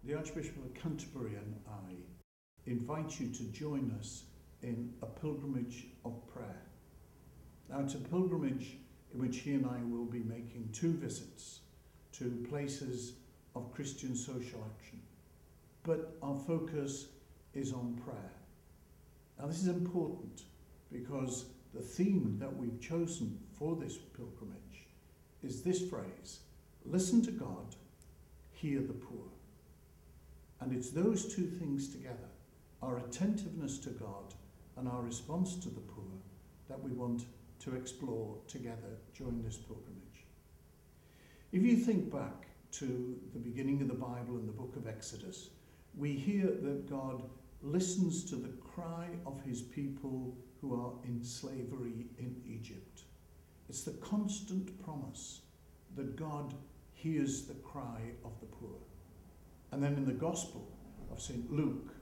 the Archbishop of Canterbury and I invite you to join us in a pilgrimage of prayer. Now, it's a pilgrimage in which he and I will be making 2 visits to places of Christian social action. But our focus is on prayer. Now, this is important because the theme that we've chosen for this pilgrimage is this phrase: listen to God, hear the poor. And it's those 2 things together, our attentiveness to God and our response to the poor, that we want to explore together during this pilgrimage. If you think back to the beginning of the Bible in the book of Exodus, we hear that God listens to the cry of his people who are in slavery in Egypt. It's the constant promise that God hears the cry of the poor. And then in the Gospel of St. Luke,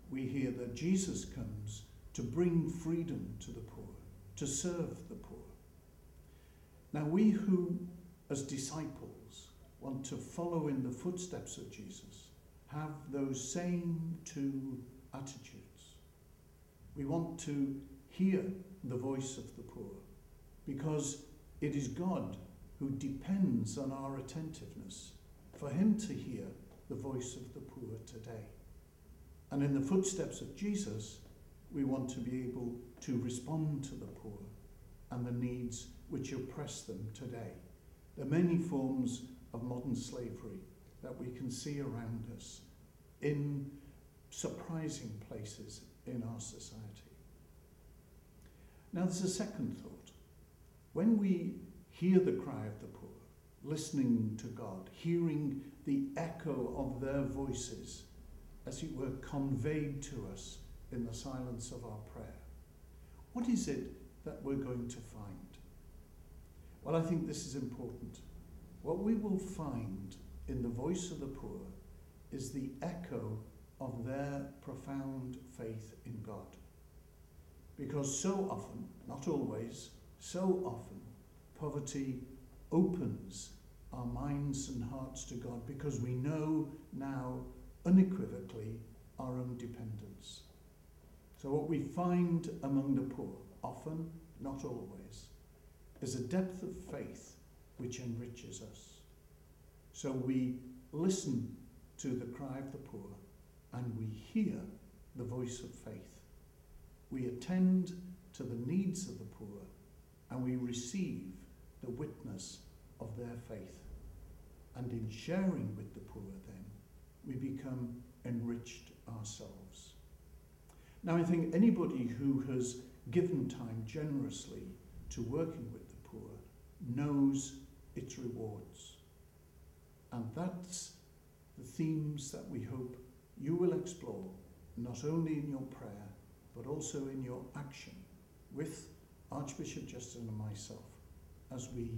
we hear that Jesus comes to bring freedom to the poor, to serve the poor. Now, we who, as disciples, want to follow in the footsteps of Jesus, have those same 2 attitudes. We want to hear the voice of the poor because it is God who depends on our attentiveness for him to hear the voice of the poor today. And in the footsteps of Jesus, we want to be able to respond to the poor and the needs which oppress them today. There are many forms of modern slavery that we can see around us in surprising places in our society. Now, there's a second thought. When we hear the cry of the poor, listening to God, hearing the echo of their voices, as it were, conveyed to us in the silence of our prayer, what is it that we're going to find? Well, I think this is important. What we will find in the voice of the poor is the echo of their profound faith in God. Because so often, not always, so often, poverty opens our minds and hearts to God because we know now unequivocally our own dependence. So what we find among the poor, often, not always, is a depth of faith which enriches us. So we listen to the cry of the poor and we hear the voice of faith. We attend to the needs of the poor and we receive the witness of their faith. And in sharing with the poor then, we become enriched ourselves. Now, I think anybody who has given time generously to working with the poor knows its rewards. And that's the themes that we hope you will explore, not only in your prayer, but also in your action with Archbishop Justin and myself as we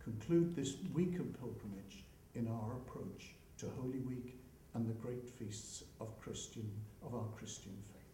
conclude this week of pilgrimage in our approach to Holy Week and the great feasts of our Christian faith.